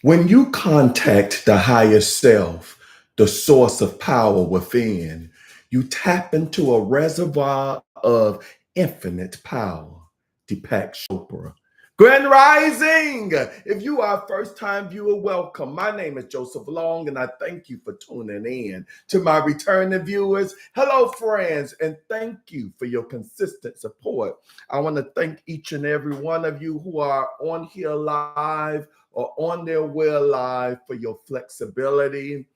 When you contact the higher self, the source of power within, you tap into a reservoir of infinite power. Deepak Chopra. Grand Rising! If you are a first time viewer, welcome. My name is Joseph Long, and I thank you for tuning in. To my returning viewers, hello, friends, and thank you for your consistent support. I want to thank each and every one of you who are on here live or on their way live for your flexibility.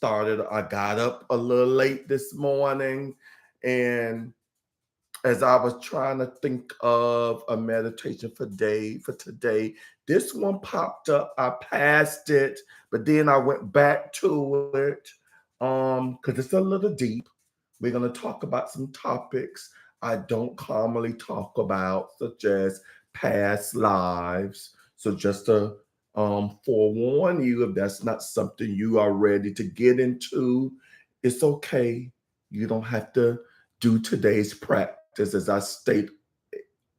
I got up a little late this morning, and as I was trying to think of a meditation for today, this one popped up. I passed it, but then I went back to it because it's a little deep. We're going to talk about some topics I don't commonly talk about, such as past lives. So just to forewarn you, if that's not something you are ready to get into, it's okay. You don't have to do today's practice, as I state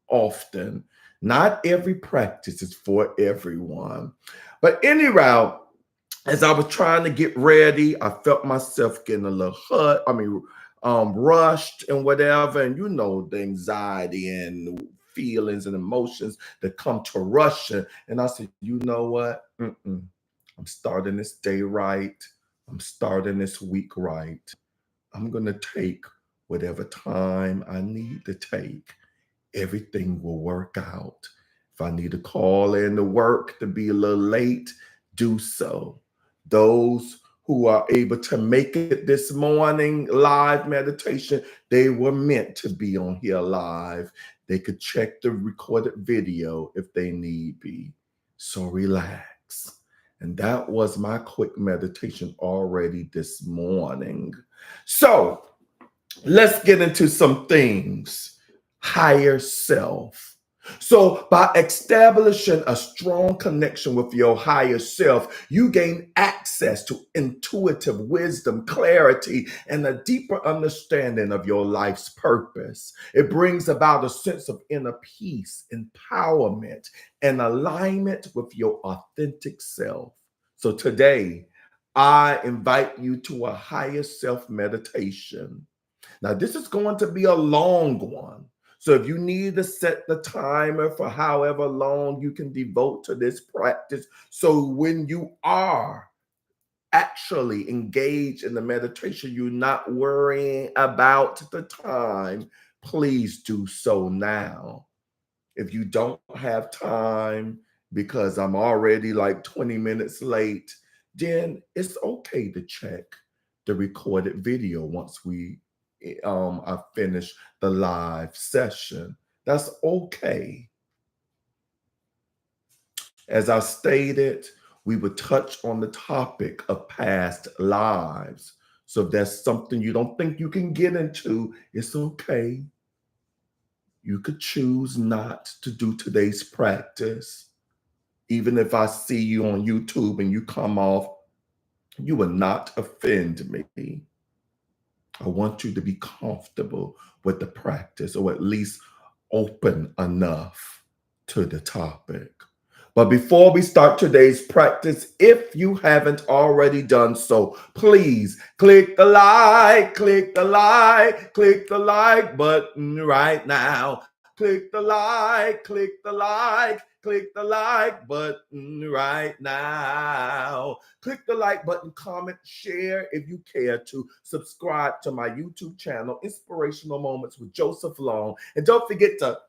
often. Not every practice is for everyone. But anyhow, as I was trying to get ready, I felt myself getting a little rushed and whatever. And you know, the anxiety and feelings and emotions that come to rush. And I said, you know what? I'm starting this day right. I'm starting this week right. I'm going to take whatever time I need to take. Everything will work out. If I need to call in to work to be a little late, do so. Those who are able to make it this morning live meditation, they were meant to be on here live. They could check the recorded video if they need be. So relax. And that was my quick meditation already this morning. So let's get into some things. Higher self. So, by establishing a strong connection with your higher self, you gain access to intuitive wisdom, clarity, and a deeper understanding of your life's purpose. It brings about a sense of inner peace, empowerment, and alignment with your authentic self. So, today, I invite you to a higher self meditation. Now, this is going to be a long one. So, if you need to set the timer for however long you can devote to this practice, so when you are actually engaged in the meditation, you're not worrying about the time, please do so now. If you don't have time because I'm already like 20 minutes late, then it's okay to check the recorded video once I finish the live session. That's okay. As I stated, we would touch on the topic of past lives. So if there's something you don't think you can get into, it's okay. You could choose not to do today's practice. Even if I see you on YouTube and you come off, you will not offend me. I want you to be comfortable with the practice, or at least open enough to the topic. But before we start today's practice, if you haven't already done so, please click the like, click the like button right now. Click the like, click the like button right now. Click the like button, comment, share if you care to. Subscribe to my YouTube channel, Inspirational Moments with Joseph Long. And don't forget to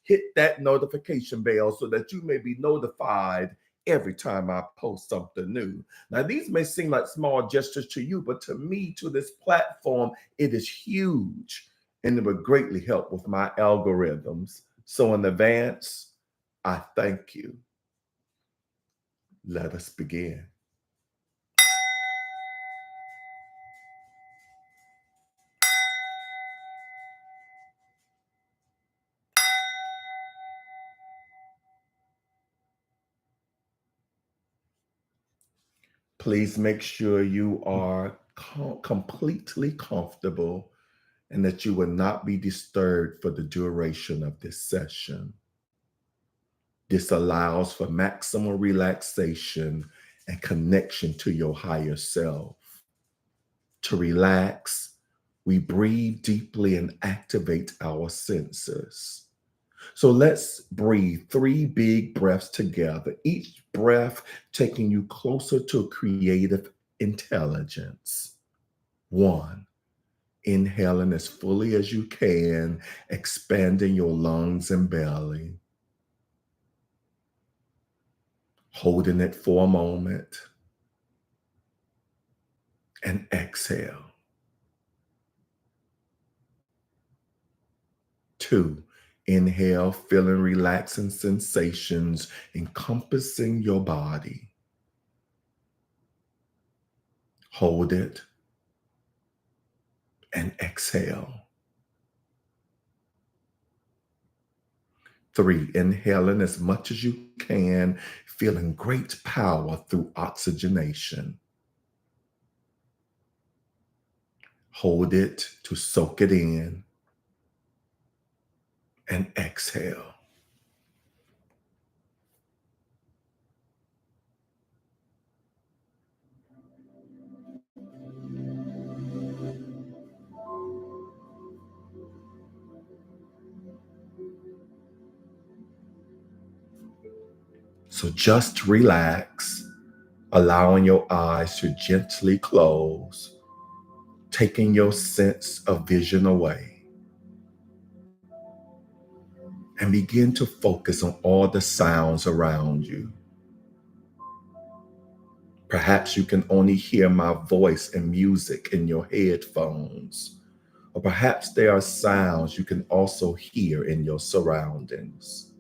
hit that notification bell so that you may be notified every time I post something new. Now, these may seem like small gestures to you, but to me, to this platform, it is huge, and it would greatly help with my algorithms. So in advance, I thank you. Let us begin. Please make sure you are completely comfortable and that you will not be disturbed for the duration of this session. This allows for maximum relaxation and connection to your higher self. To relax, we breathe deeply and activate our senses. So let's breathe 3 big breaths together, each breath taking you closer to creative intelligence. 1, inhaling as fully as you can, expanding your lungs and belly. Holding it for a moment and exhale. 2, inhale, feeling relaxing sensations encompassing your body. Hold it and exhale. 3, inhaling as much as you can, feeling great power through oxygenation. Hold it to soak it in and exhale. So just relax, allowing your eyes to gently close, taking your sense of vision away, and begin to focus on all the sounds around you. Perhaps you can only hear my voice and music in your headphones, or perhaps there are sounds you can also hear in your surroundings.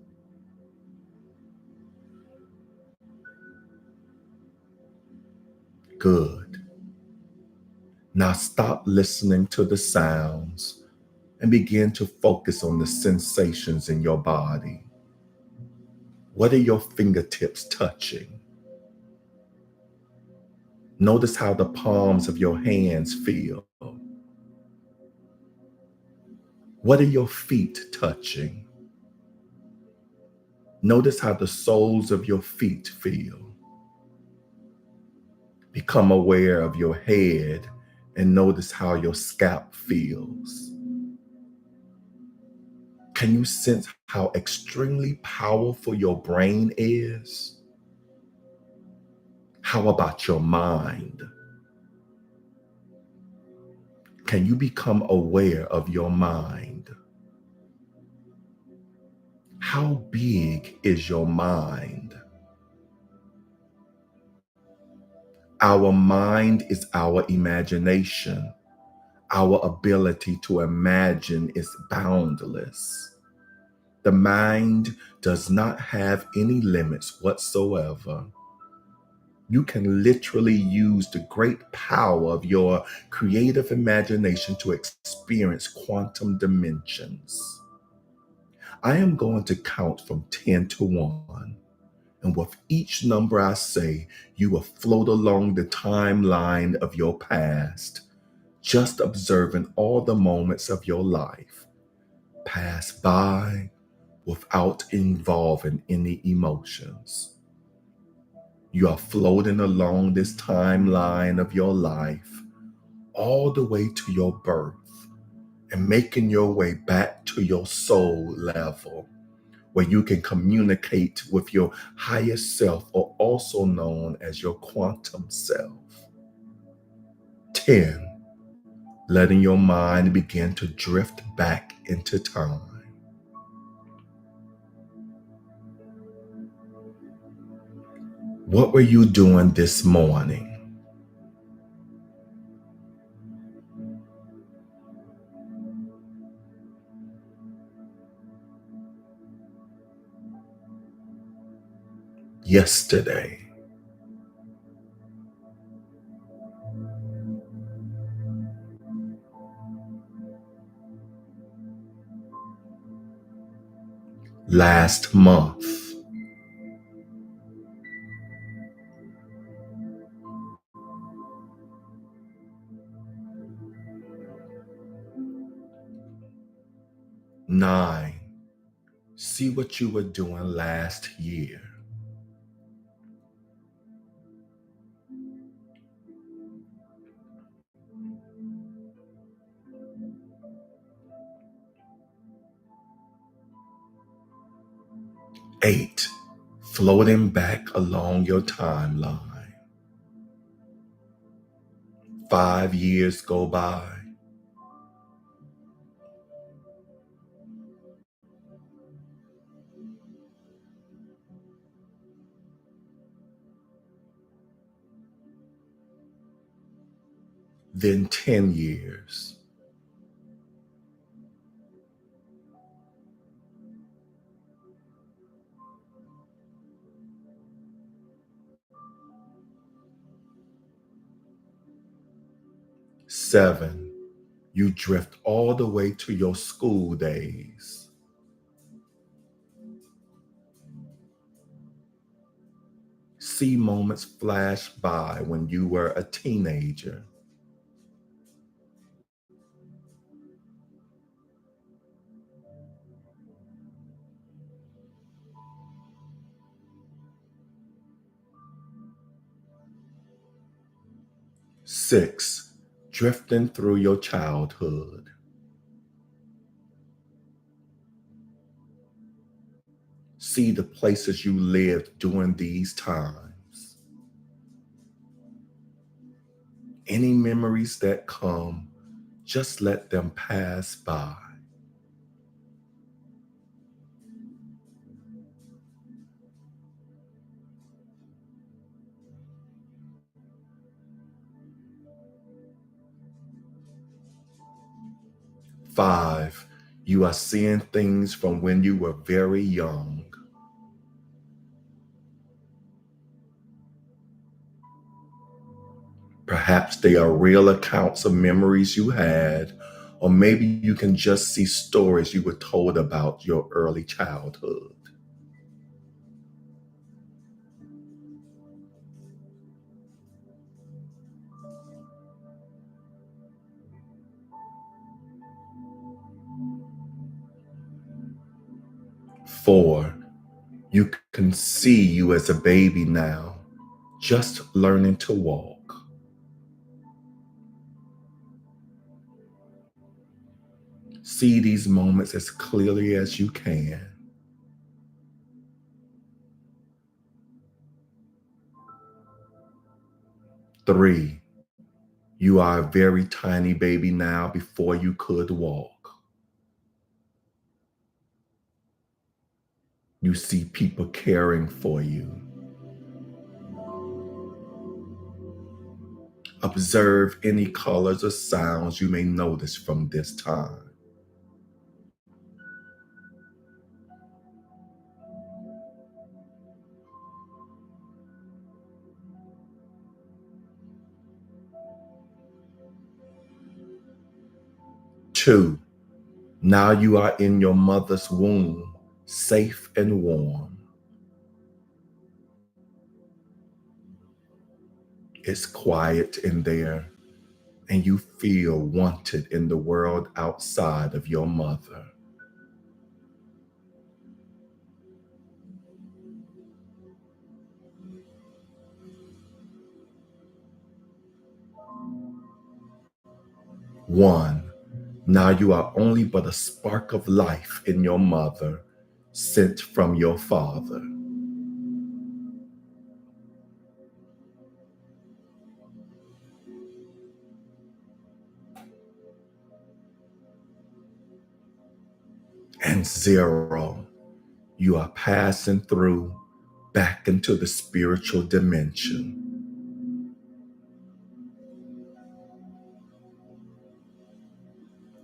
Good. Now stop listening to the sounds and begin to focus on the sensations in your body. What are your fingertips touching? Notice how the palms of your hands feel. What are your feet touching? Notice how the soles of your feet feel. Become aware of your head and notice how your scalp feels. Can you sense how extremely powerful your brain is? How about your mind? Can you become aware of your mind? How big is your mind? Our mind is our imagination. Our ability to imagine is boundless. The mind does not have any limits whatsoever. You can literally use the great power of your creative imagination to experience quantum dimensions. I am going to count from 10 to 1. And with each number I say, you will float along the timeline of your past, just observing all the moments of your life pass by without involving any emotions. You are floating along this timeline of your life all the way to your birth and making your way back to your soul level, where you can communicate with your higher self, or also known as your quantum self. 10, letting your mind begin to drift back into time. What were you doing this morning? Yesterday? Last month? 9, See what you were doing last year. Eight, floating back along your timeline. 5 years go by. Then 10 years. Seven, you drift all the way to your school days. See moments flash by when you were a teenager. 6, drifting through your childhood. See the places you lived during these times. Any memories that come, just let them pass by. 5, you are seeing things from when you were very young. Perhaps they are real accounts of memories you had, or maybe you can just see stories you were told about your early childhood. 4, you can see you as a baby now, just learning to walk. See these moments as clearly as you can. 3, you are a very tiny baby now before you could walk. You see people caring for you. Observe any colors or sounds you may notice from this time. 2, now you are in your mother's womb, safe and warm. It's quiet in there, and you feel wanted in the world outside of your mother. 1, now you are only but a spark of life in your mother, sent from your father. And 0, you are passing through back into the spiritual dimension,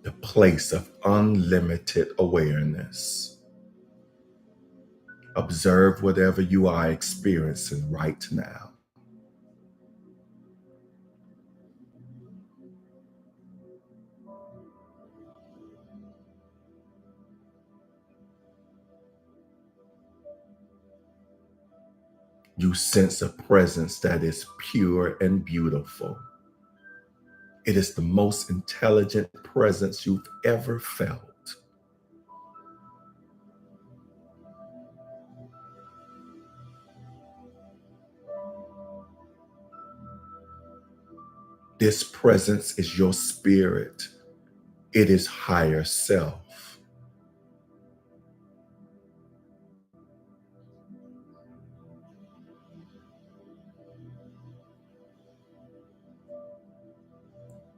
the place of unlimited awareness. Observe whatever you are experiencing right now. You sense a presence that is pure and beautiful. It is the most intelligent presence you've ever felt. This presence is your spirit. It is higher self.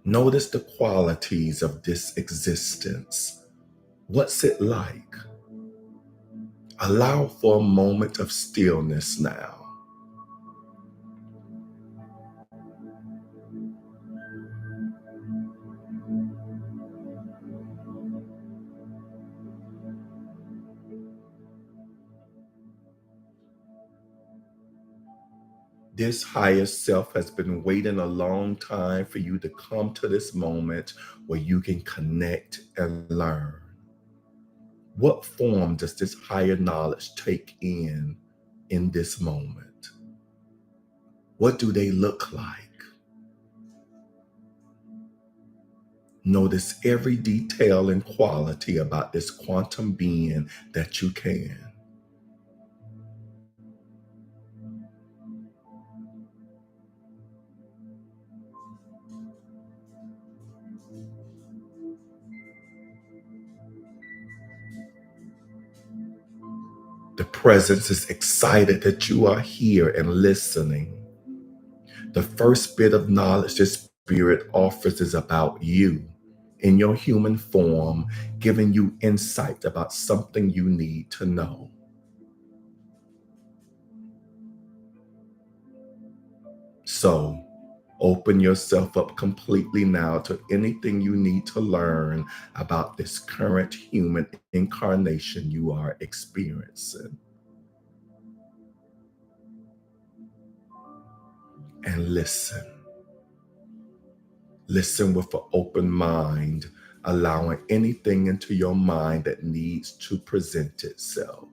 Notice the qualities of this existence. What's it like? Allow for a moment of stillness now. This higher self has been waiting a long time for you to come to this moment where you can connect and learn. What form does this higher knowledge take in this moment? What do they look like? Notice every detail and quality about this quantum being that you can. The presence is excited that you are here and listening. The first bit of knowledge this spirit offers is about you in your human form, giving you insight about something you need to know. So, open yourself up completely now to anything you need to learn about this current human incarnation you are experiencing. And listen. Listen with an open mind, allowing anything into your mind that needs to present itself.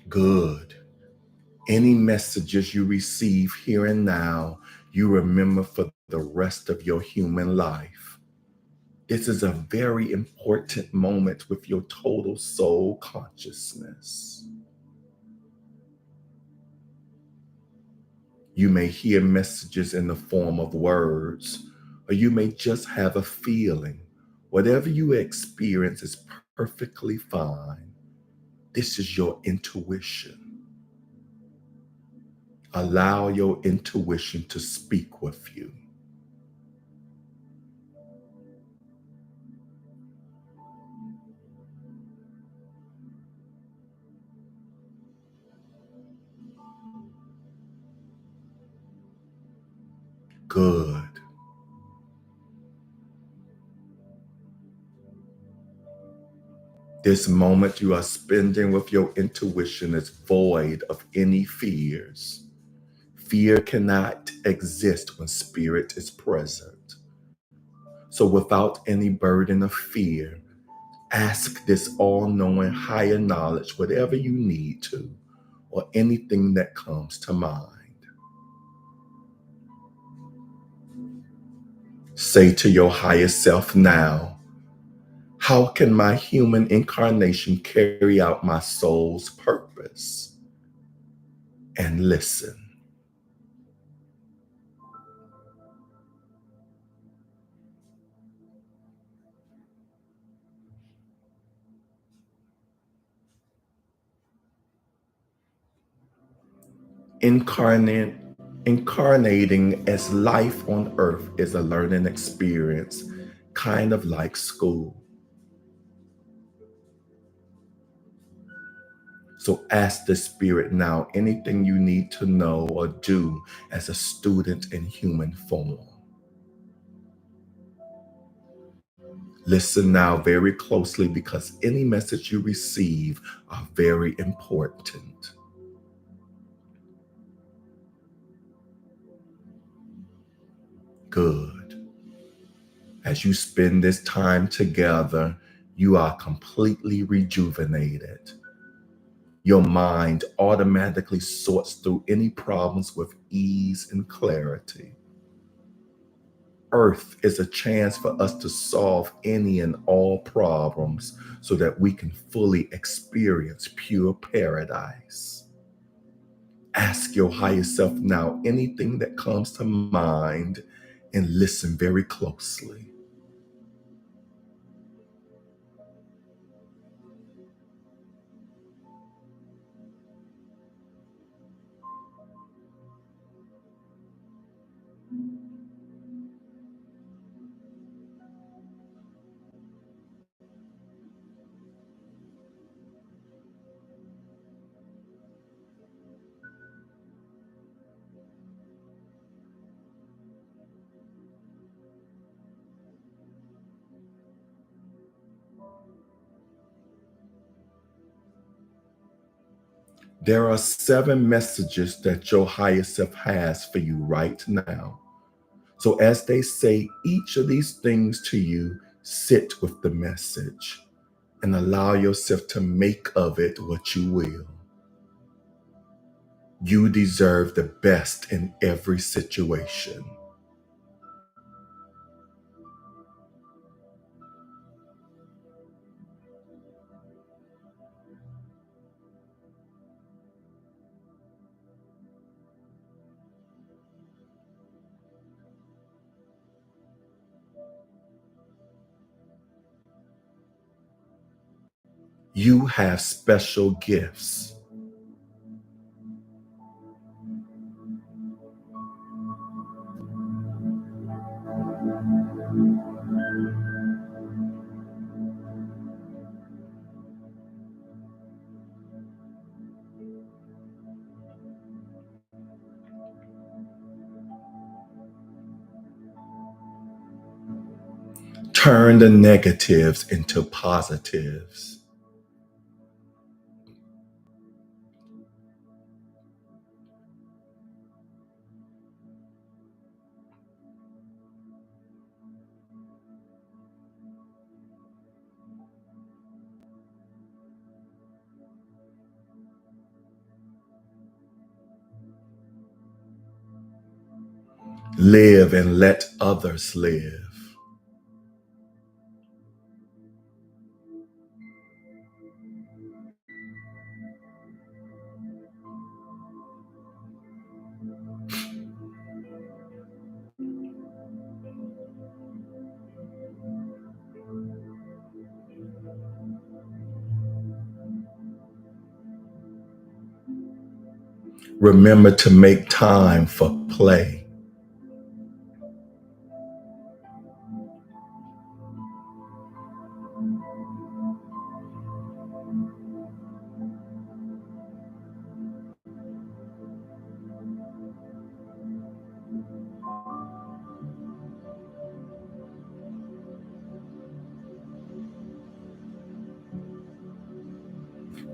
Good. Any messages you receive here and now, you remember for the rest of your human life. This is a very important moment with your total soul consciousness. You may hear messages in the form of words, or you may just have a feeling. Whatever you experience is perfectly fine. This is your intuition. Allow your intuition to speak with you. Good. This moment you are spending with your intuition is void of any fears. Fear cannot exist when spirit is present. So, without any burden of fear, ask this all knowing higher knowledge whatever you need to, or anything that comes to mind. Say to your higher self now, how can my human incarnation carry out my soul's purpose? And listen. Incarnate, Incarnating as life on earth is a learning experience, kind of like school. So ask the spirit now anything you need to know or do as a student in human form. Listen now very closely because any message you receive are very important. Good. As you spend this time together, you are completely rejuvenated. Your mind automatically sorts through any problems with ease and clarity. Earth is a chance for us to solve any and all problems so that we can fully experience pure paradise. Ask your higher self now anything that comes to mind and listen very closely. There are 7 messages that your higher self has for you right now. So, as they say each of these things to you, sit with the message and allow yourself to make of it what you will. You deserve the best in every situation. You have special gifts. Turn the negatives into positives. Live and let others live. Remember to make time for play.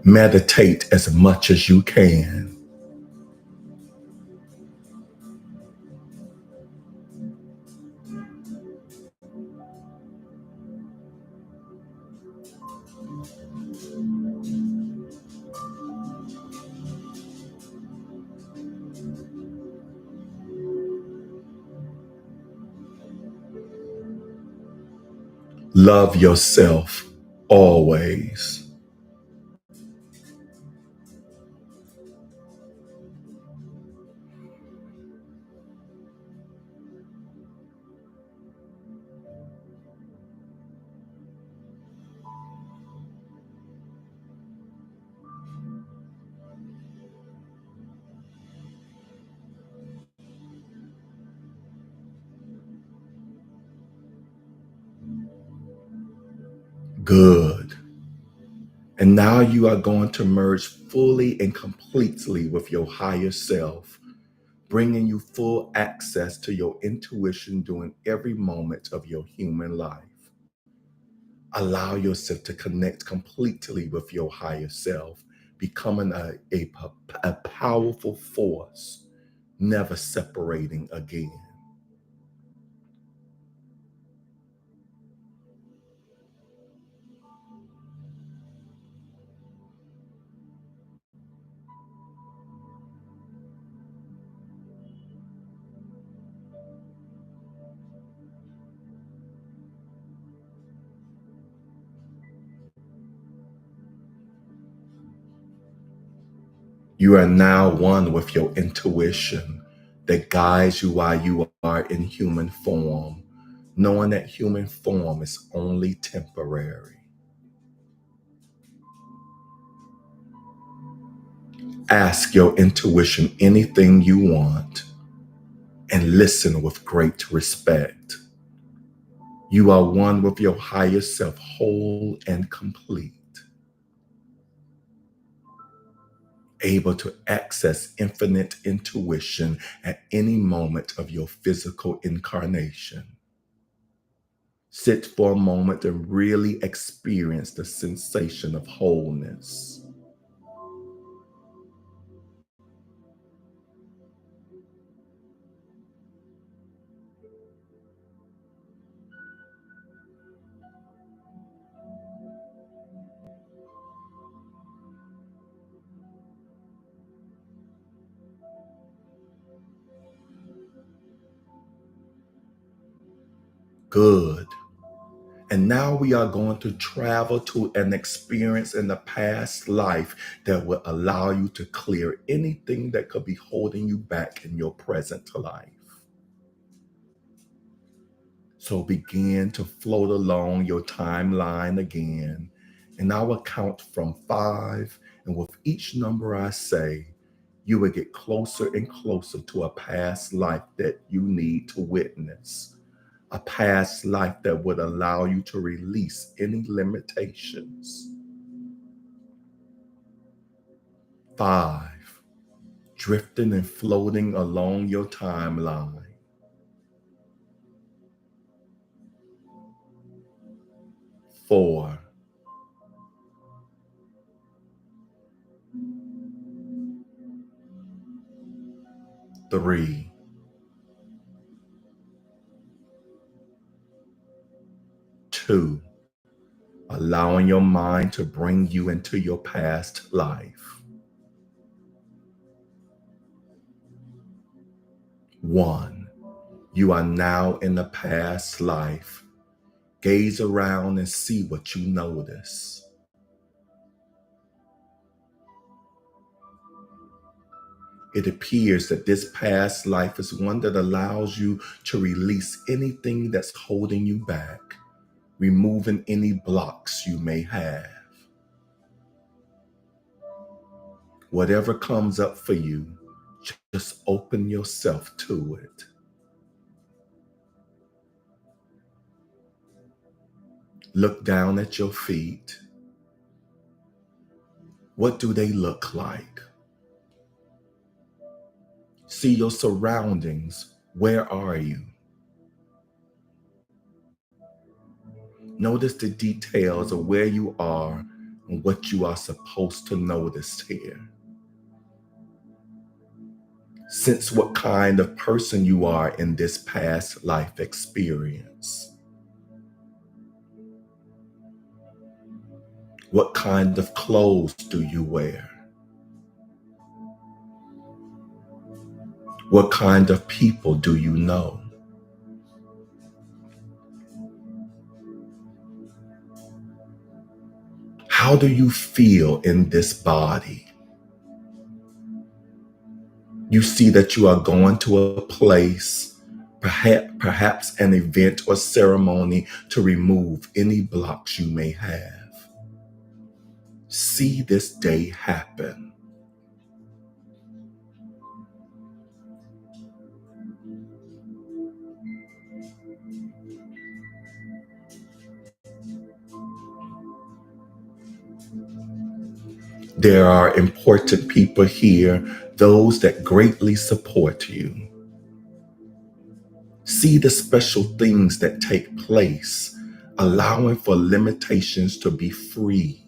Meditate as much as you can. Love yourself always. Good. And now you are going to merge fully and completely with your higher self, bringing you full access to your intuition during every moment of your human life. Allow yourself to connect completely with your higher self, becoming a powerful force, never separating again. You are now one with your intuition that guides you while you are in human form, knowing that human form is only temporary. Ask your intuition anything you want and listen with great respect. You are one with your higher self, whole and complete, able to access infinite intuition at any moment of your physical incarnation. Sit for a moment and really experience the sensation of wholeness. Good. And now we are going to travel to an experience in the past life that will allow you to clear anything that could be holding you back in your present life. So begin to float along your timeline again. And I will count from 5. And with each number I say, you will get closer and closer to a past life that you need to witness. A past life that would allow you to release any limitations. 5, drifting and floating along your timeline. 4, 3, 2, allowing your mind to bring you into your past life. 1, you are now in the past life. Gaze around and see what you notice. It appears that this past life is one that allows you to release anything that's holding you back, removing any blocks you may have. Whatever comes up for you, just open yourself to it. Look down at your feet. What do they look like? See your surroundings. Where are you? Notice the details of where you are and what you are supposed to notice here. Sense what kind of person you are in this past life experience. What kind of clothes do you wear? What kind of people do you know? How do you feel in this body? You see that you are going to a place, perhaps an event or ceremony to remove any blocks you may have. See this day happen. There are important people here, those that greatly support you. See the special things that take place, allowing for limitations to be freed.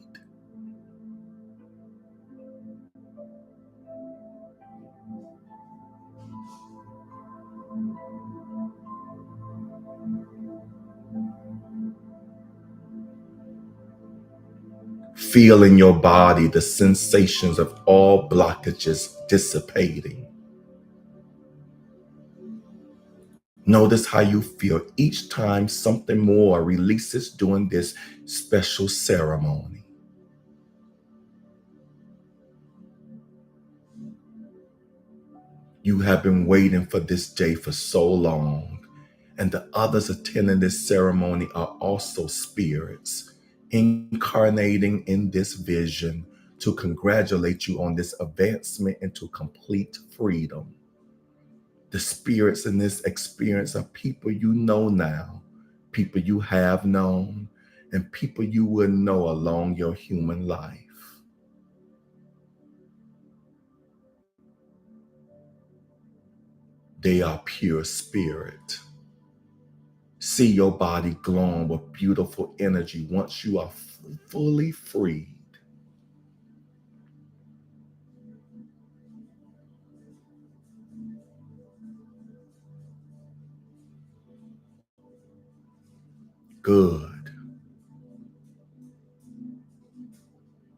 Feel in your body the sensations of all blockages dissipating. Notice how you feel each time something more releases during this special ceremony. You have been waiting for this day for so long, and the others attending this ceremony are also spirits incarnating in this vision to congratulate you on this advancement into complete freedom. The spirits in this experience are people you know now, people you have known, and people you will know along your human life. They are pure spirit. See your body glowing with beautiful energy once you are fully freed. Good.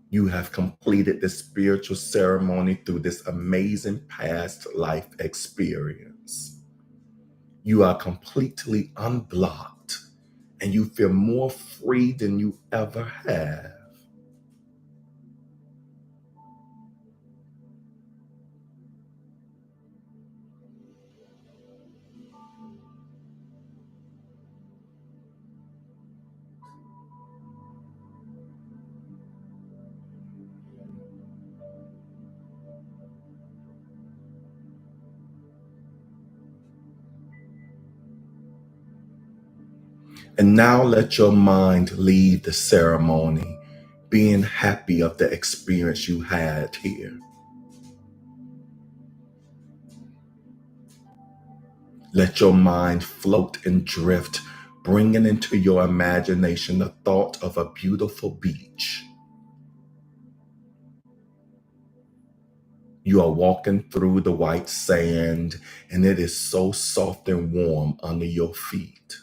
You have completed the spiritual ceremony through this amazing past life experience. You are completely unblocked and you feel more free than you ever have. And now let your mind leave the ceremony, being happy of the experience you had here. Let your mind float and drift, bringing into your imagination the thought of a beautiful beach. You are walking through the white sand, and it is so soft and warm under your feet.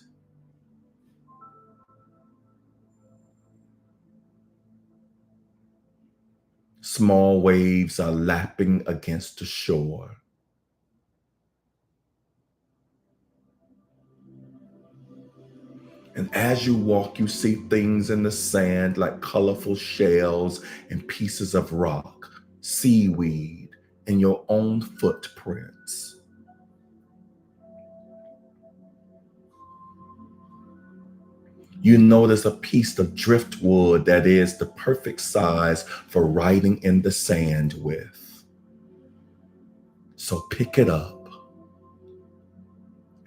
Small waves are lapping against the shore. And as you walk, you see things in the sand like colorful shells and pieces of rock, seaweed, and your own footprints. You notice a piece of driftwood that is the perfect size for writing in the sand with. So pick it up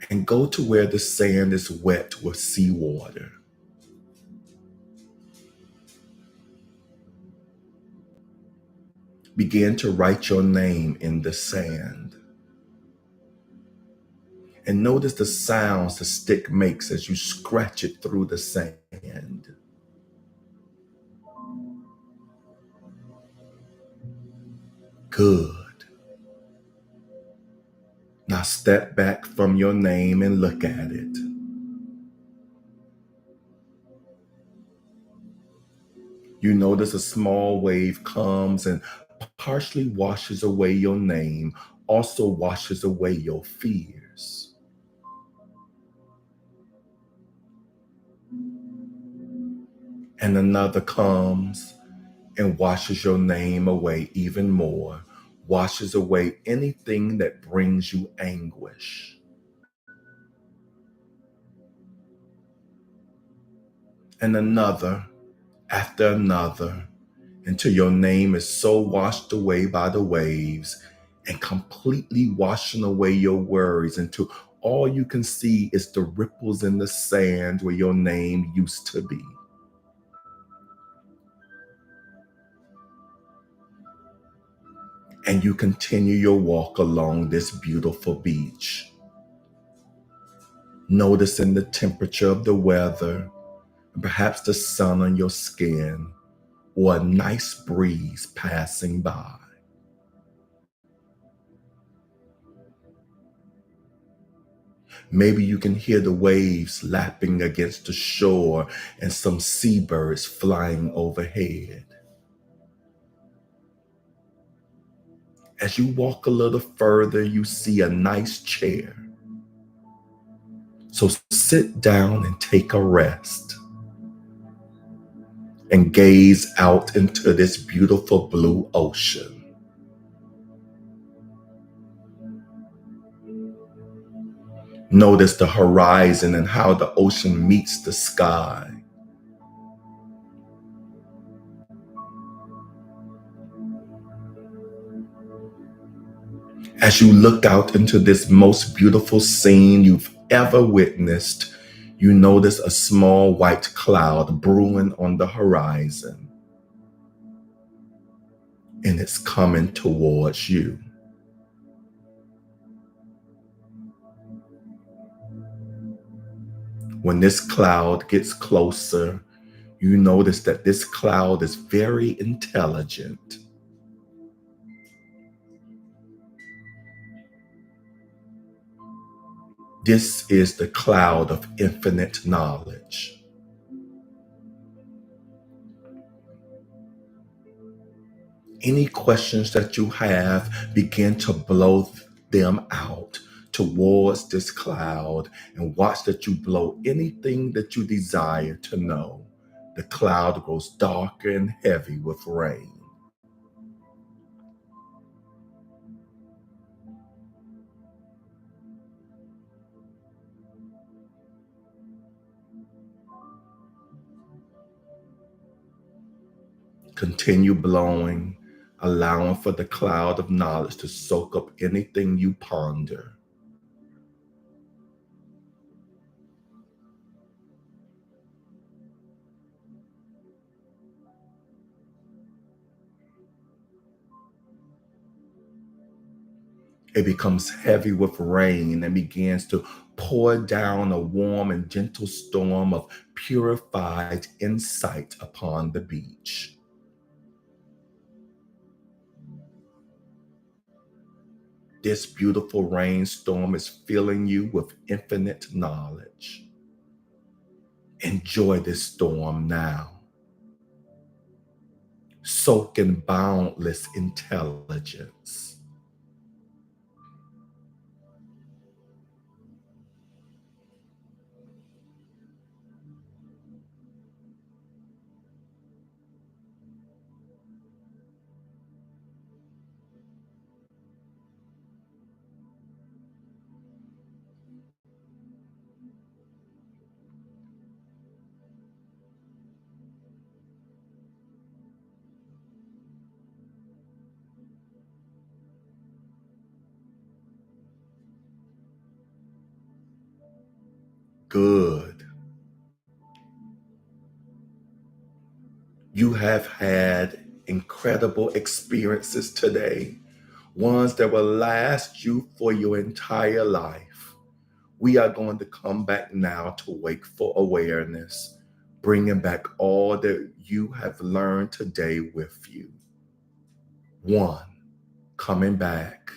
and go to where the sand is wet with seawater. Begin to write your name in the sand. And notice the sounds the stick makes as you scratch it through the sand. Good. Now step back from your name and look at it. You notice a small wave comes and partially washes away your name, also washes away your fears. And another comes and washes your name away even more, washes away anything that brings you anguish. And another after another, until your name is so washed away by the waves and completely washing away your worries until all you can see is the ripples in the sand where your name used to be. And you continue your walk along this beautiful beach, noticing the temperature of the weather, perhaps the sun on your skin, or a nice breeze passing by. Maybe you can hear the waves lapping against the shore and some seabirds flying overhead. As you walk a little further, you see a nice chair. So sit down and take a rest and gaze out into this beautiful blue ocean. Notice the horizon and how the ocean meets the sky. As you look out into this most beautiful scene you've ever witnessed, you notice a small white cloud brewing on the horizon, and it's coming towards you. When this cloud gets closer, you notice that this cloud is very intelligent. This is the cloud of infinite knowledge. Any questions that you have, begin to blow them out towards this cloud and watch that you blow anything that you desire to know. The cloud grows darker and heavy with rain. Continue blowing, allowing for the cloud of knowledge to soak up anything you ponder. It becomes heavy with rain and begins to pour down a warm and gentle storm of purified insight upon the beach. This beautiful rainstorm is filling you with infinite knowledge. Enjoy this storm now. Soak in boundless intelligence. Good. You have had incredible experiences today, ones that will last you for your entire life. We are going to come back now to wakeful awareness, bringing back all that you have learned today with you. 1, coming back.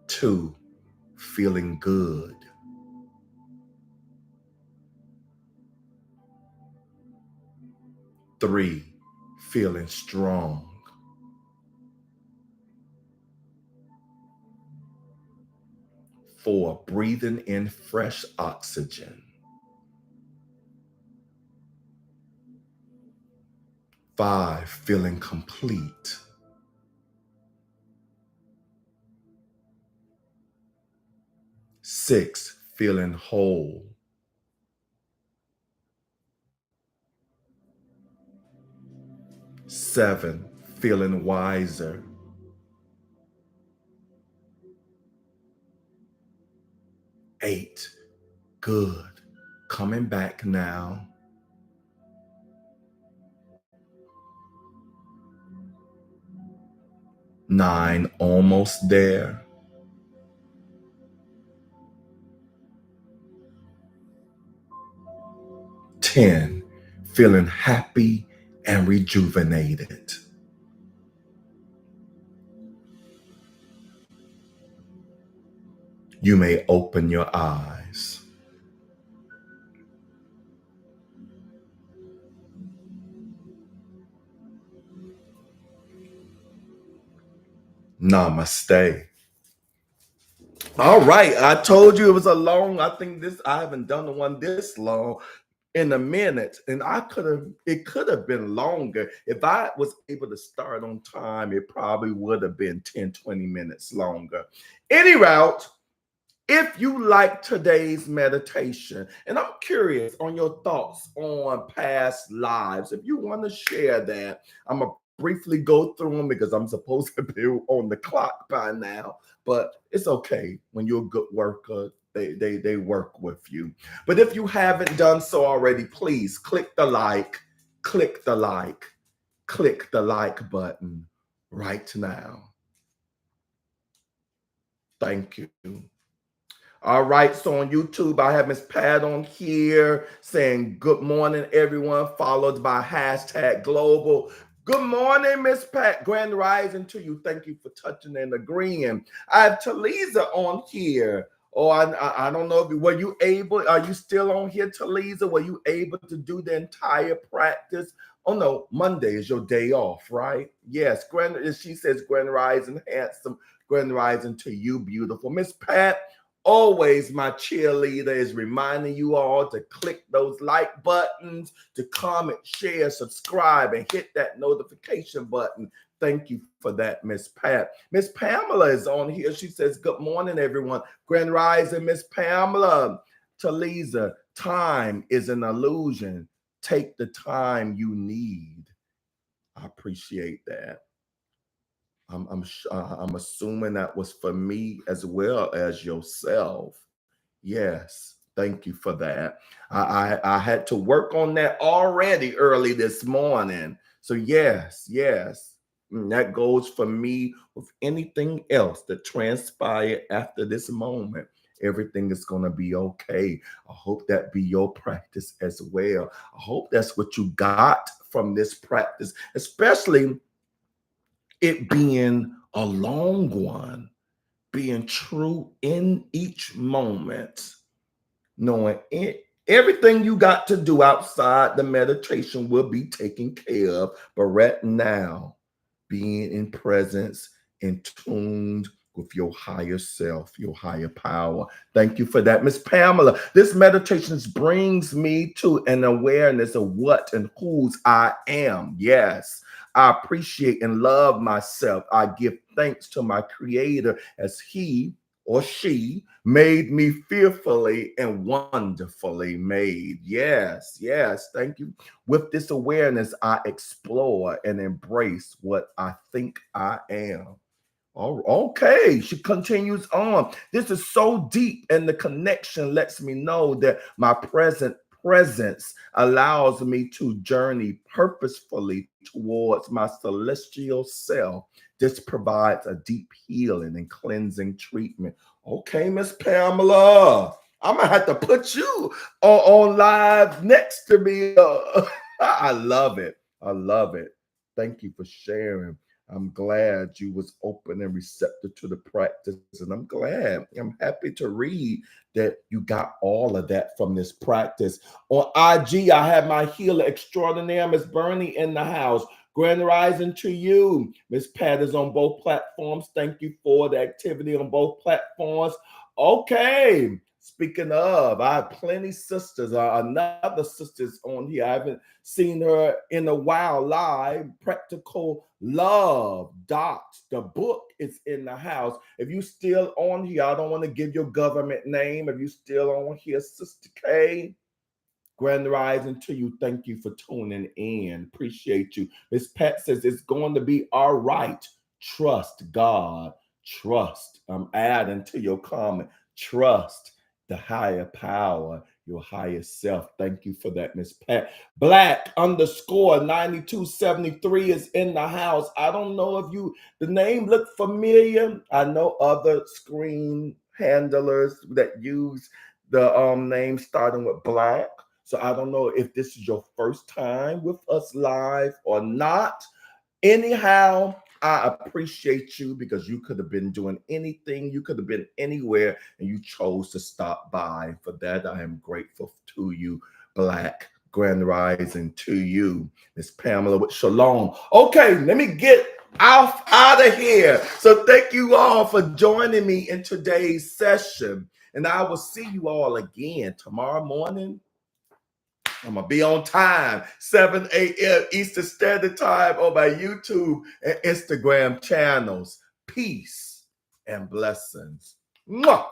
2, feeling good. 3, feeling strong. 4, breathing in fresh oxygen. 5, feeling complete. 6, feeling whole. 7, feeling wiser. 8, good. Coming back now. 9, almost there. 10, feeling happy and rejuvenated. You may open your eyes. Namaste. All right. I told you it was a long, I haven't done the one this long in a minute. And it could have been longer. If I was able to start on time, it probably would have been 10, 20 minutes longer. Any route, if you like today's meditation, and I'm curious on your thoughts on past lives, if you want to share that, I'm going to briefly go through them because I'm supposed to be on the clock by now, but it's okay. When you're a good worker, they work with you. But if you haven't done so already, please click the like, click the like, click the like button right now. Thank you. All right, so on YouTube, I have Miss Pat on here saying good morning, everyone, followed by hashtag global. Good morning, Miss Pat. Grand rising to you. Thank you for touching and agreeing. I have Talisa on here. Oh, I don't know if were you able, are you still on here, Talisa? Were you able to do the entire practice? Oh no, Monday is your day off, right? Yes, she says grand rising, handsome, grand rising to you, beautiful. Miss Pat, always my cheerleader is reminding you all to click those like buttons, to comment, share, subscribe, and hit that notification button. Thank you for that, Miss Pat. Miss Pamela is on here. She says, good morning, everyone. Grand rising, Miss Pamela. Talisa, time is an illusion. Take the time you need. I appreciate that. I'm assuming that was for me as well as yourself. Yes, thank you for that. I had to work on that already early this morning. So yes, that goes for me with anything else that transpired after this moment. Everything is going to be okay. I hope that be your practice as well. I hope that's what you got from this practice, especially it being a long one, being true in each moment, knowing everything you got to do outside the meditation will be taken care of. But right now, being in presence, in tuned with your higher self, your higher power. Thank you for that, Miss Pamela. This meditation brings me to an awareness of what and whose I am. Yes, I appreciate and love myself. I give thanks to my creator as he or she made me fearfully and wonderfully made. Yes, thank you. With this awareness, I explore and embrace what I think I am. Oh, okay, she continues on. This is so deep, and the connection lets me know that my presence allows me to journey purposefully towards my celestial self. This provides a deep healing and cleansing treatment. Okay, Miss Pamela, I'm gonna have to put you on live next to me. I love it. I love it. Thank you for sharing. I'm glad you was open and receptive to the practice, and I'm happy to read that you got all of that from this practice. On IG, I have my healer extraordinaire, Miss Bernie, in the house. Grand rising to you. Miss Pat is on both platforms. Thank you for the activity on both platforms. Okay. Speaking of, I have plenty sisters. Another sister's on here. I haven't seen her in a while live. Practical Love Dot. The book is in the house. If you still on here, I don't want to give your government name. If you still on here, Sister K, grand rising to you. Thank you for tuning in. Appreciate you. Miss Pat says it's going to be all right. Trust God. Trust. I'm adding to your comment. Trust the higher power, your higher self. Thank you for that, Miss Pat. Black underscore 9273 is in the house. I don't know if the name looked familiar. I know other screen handlers that use the name starting with Black. So I don't know if this is your first time with us live or not. Anyhow, I appreciate you because you could have been doing anything. You could have been anywhere and you chose to stop by. For that, I am grateful to you, Black Grand Rising to you, Miss Pamela with Shalom. Okay, let me get out of here. So thank you all for joining me in today's session. And I will see you all again tomorrow morning. I'm going to be on time, 7 a.m. Eastern Standard Time on my YouTube and Instagram channels. Peace and blessings. Mwah!